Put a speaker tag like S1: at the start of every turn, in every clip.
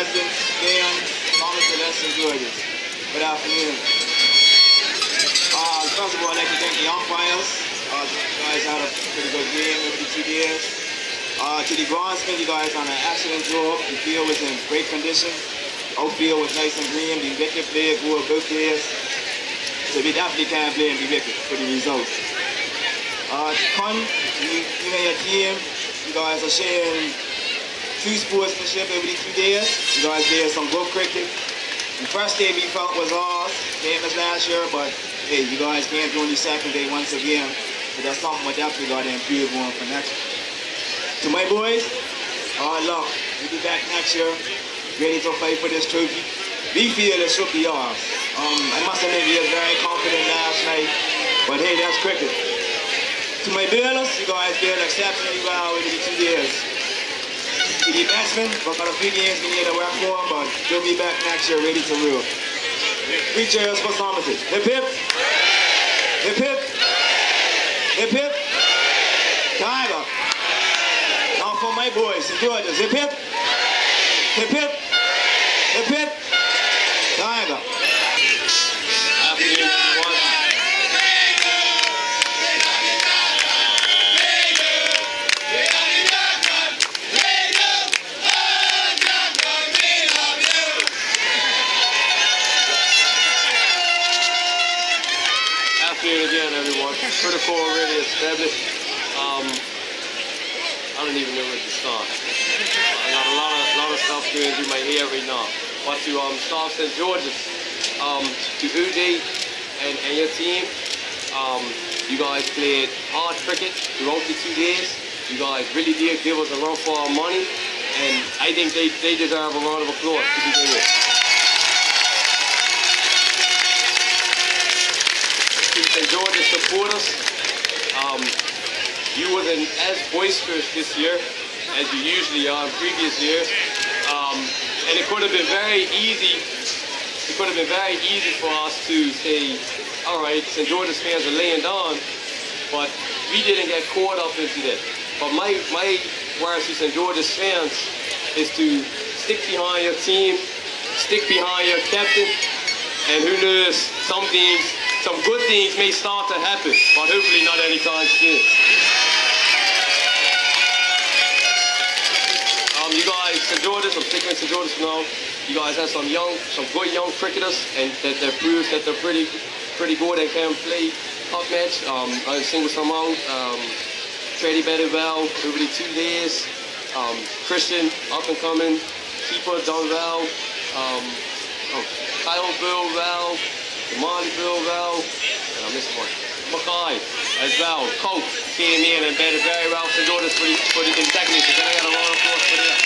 S1: residents, Dan, Thomas, and St. George's. Good afternoon. First of all, I'd like to thank the umpires. You guys had a pretty good game over the 2 days. To the groundsmen, you guys done an excellent job. The field was in great condition. Outfield was nice and green. The wicket played good both days. So we definitely can't blame the wicket for the results. Con, you and your team, you guys are sharing true sportsmanship over the 2 days. You guys did some good cricket. The first day we felt was ours, same as last year, but hey, you guys came through on the second day once again. So that's something we definitely got to improve on for next year. To my boys, hard luck. We'll be back next year, ready to fight for this trophy. We feel it should be ours. I must admit we were very confident last night, but hey, that's cricket. To my bowlers, you guys did exceptionally well over the 2 years. To the batsmen, we've got a few games we need to work for, but they'll be back next year ready to rule. 3 cheers for Somerset. Hip hip. Hip hip. Hip hip. Tiger. Now for my boys, St. George's. Hip hip. Hip hip. Hip hip. Tiger. Afternoon, everyone.
S2: Again, everyone. Protocol already established. I don't even know where to start. I got a lot of stuff here as you might hear right now. But to start St. George's, to Uday and your team, you guys played hard cricket throughout the 2 days. You guys really did give us a run for our money, and I think they deserve a round of applause to begin with. St. George's supporters, you wasn't as boisterous this year as you usually are in previous years, and it could have been very easy. It could have been very easy for us to say, all right, St. George's fans are laying down, but we didn't get caught up into that. But my words to St. George's fans is to stick behind your team, stick behind your captain, and who knows, some good things may start to happen, but hopefully not anytime soon. You guys, St. George's, I'm sticking with St. George's now. You guys have some good young cricketers, and that proves that they're pretty good and can play top match. I single some out. Trady batted well over the 2 days. Christian, up and coming. Keeper done well. Kyle Bill well. Molly Bill well. And I missed one. Mackay as well. Coach came in and batted very well. St. George's for the technique. Then I got a round of applause for them.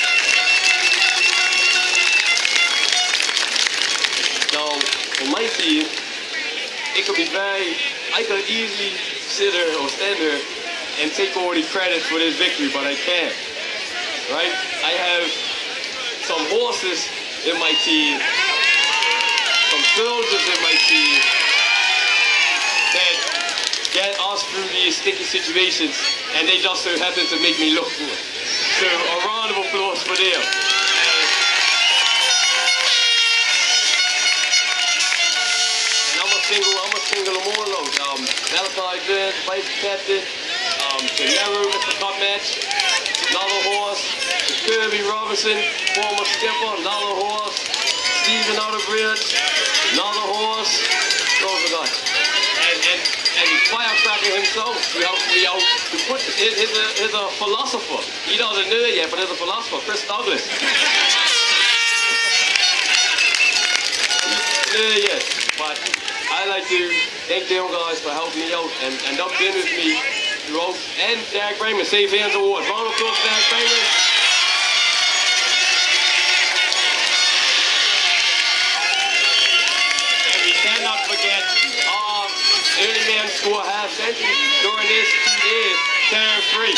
S2: Now, on my team, it could be I could easily sit there or stand there and take all the credit for this victory, but I can't. Right? I have some horses in my team, some soldiers in my team that get us through these sticky situations, and they just so happen to make me look good. So a round of applause for them. And I'm a single them all out. Malachi Jones, vice captain. Canero, Mr. Cup match. Another horse. Kirby Robinson, former skipper. Another horse. Stephen Outerbridge. Another horse. Those are guys. And Firecracker himself, who helped me out to put is a philosopher. He doesn't know it yet, but he's a philosopher, Chris Douglas. Yes, but I like to thank them guys for helping me out and up in with me throughout. And Derek Raymond, Safe Hands Award. Round of applause, Derek Raymond. And we cannot forget early man score half century during this 2 years, turn free.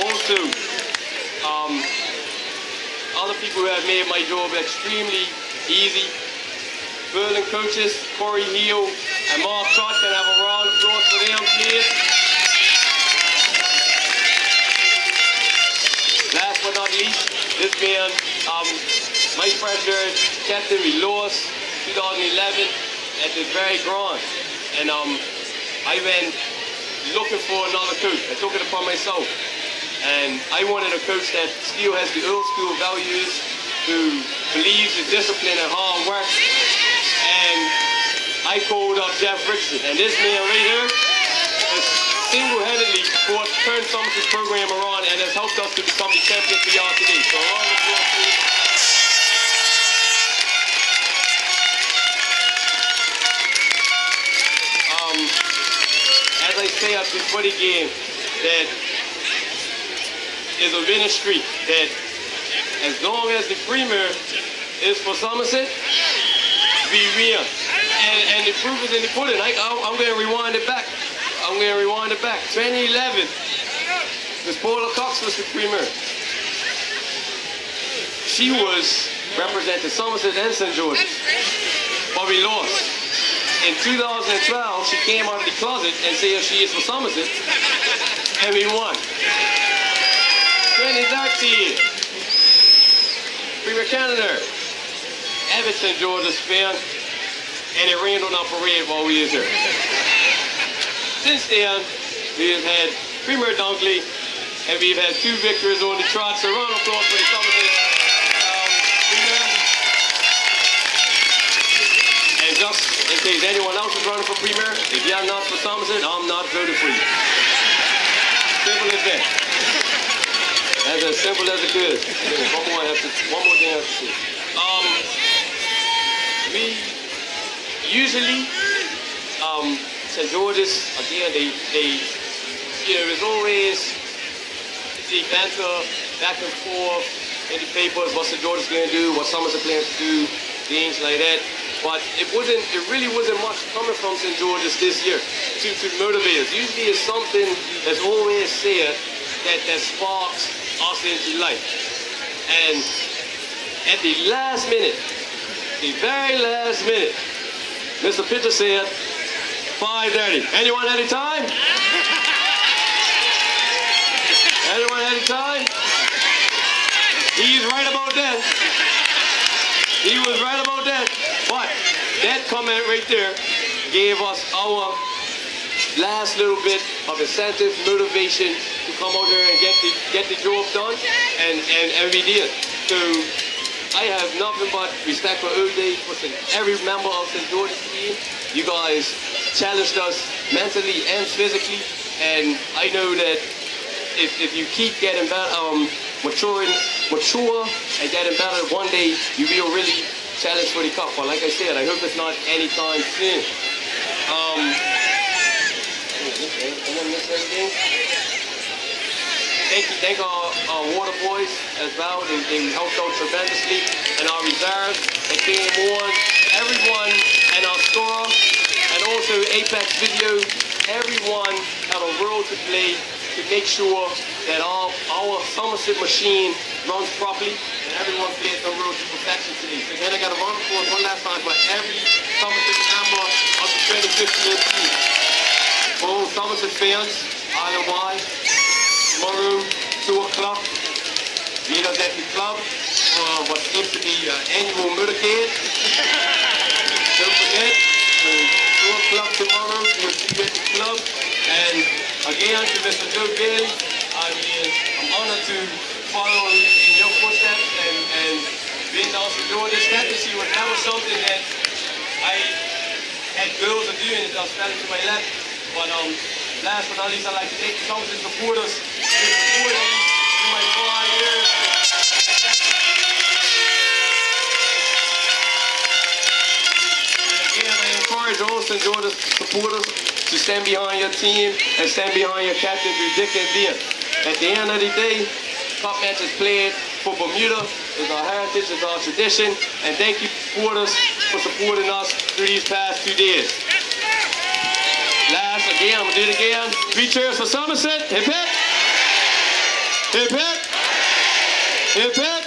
S2: Also, other people who have made my job extremely easy. Berlin coaches, Corey Hill and Mark Trott, can have a round of applause for them, please. least, this being my first year captain. We lost 2011 at the very ground. And I went looking for another coach. I took it upon myself. And I wanted a coach that still has the old school values, who believes in discipline and hard work. And I called up Jeff Rickson. And this man right here has single-handedly turned Somerset's program around and has helped us to become the champions we are today. So a round of applause, please. As I say up before the game, that is a winning streak, that as long as the premier is for Somerset, we win. And the proof is in the pudding. I'm going to rewind it back. 2011, Miss Paula Cox was the premier. She was representing Somerset and St. George's, but we lost. In 2012, she came out of the closet and said she is for Somerset, and we won. 2013, Premier Canada, avid St. George's fan, and it rained on our parade while we was here. Since then, we have had Premier Dunkley, and we've had 2 victories on the trot. So round of applause for the Somerset Premier. And just in case anyone else is running for Premier, if you're not for Somerset, I'm not voting for you. Simple as that. That's as simple as it is. One more thing I have to say. We usually, St. George's, again, there's always the banter back and forth in the papers, what St. George's going to do, what Somerset plans to do, things like that. But it really wasn't much coming from St. George's this year to motivate us. Usually it's something that's always said that sparks us into life. And at the last minute, the very last minute, Mr. Pitcher said, 5:30. Anyone any time? Anyone any time? He's right about that. He was right about that. But that comment right there gave us our last little bit of incentive, motivation to come out there and get the job done, and we did. So I have nothing but respect for all day, for every member of St. George's team. You guys challenged us mentally and physically, and I know that if you keep getting better, mature and getting better, one day you will really challenge for the cup. But like I said, I hope it's not anytime soon. Thank our water boys as well. They helped out tremendously, and our reserves that came on, everyone, and our store, and also Apex Video. Everyone had a role to play to make sure that our Somerset machine runs properly, and everyone plays their role to perfection today. So again, I got a round of applause one last time for every Somerset member of the 2015 team. For all Somerset fans, island-wide, tomorrow, 2 o'clock, meet us at the club for what seems to be an annual motorcade. Don't forget, 2 o'clock tomorrow, we'll see you at the club. And again, to Mr. Joe Bailey, I'm honored to follow in your footsteps and being down to do this. Captaincy was never something that I had girls to do, and it was fell into my lap. But last but not least, I'd like to thank the Somerset supporters for supporting me through my 4 years. And again, I encourage all St. George's supporters to stand behind your team and stand behind your captain through thick and thin. At the end of the day, cup matches played for Bermuda is our heritage, is our tradition, and thank you supporters for supporting us through these past 2 days. Last, again, I'm gonna do it again. 3 cheers for Somerset. Hip hip. Hip hip. Hip hip.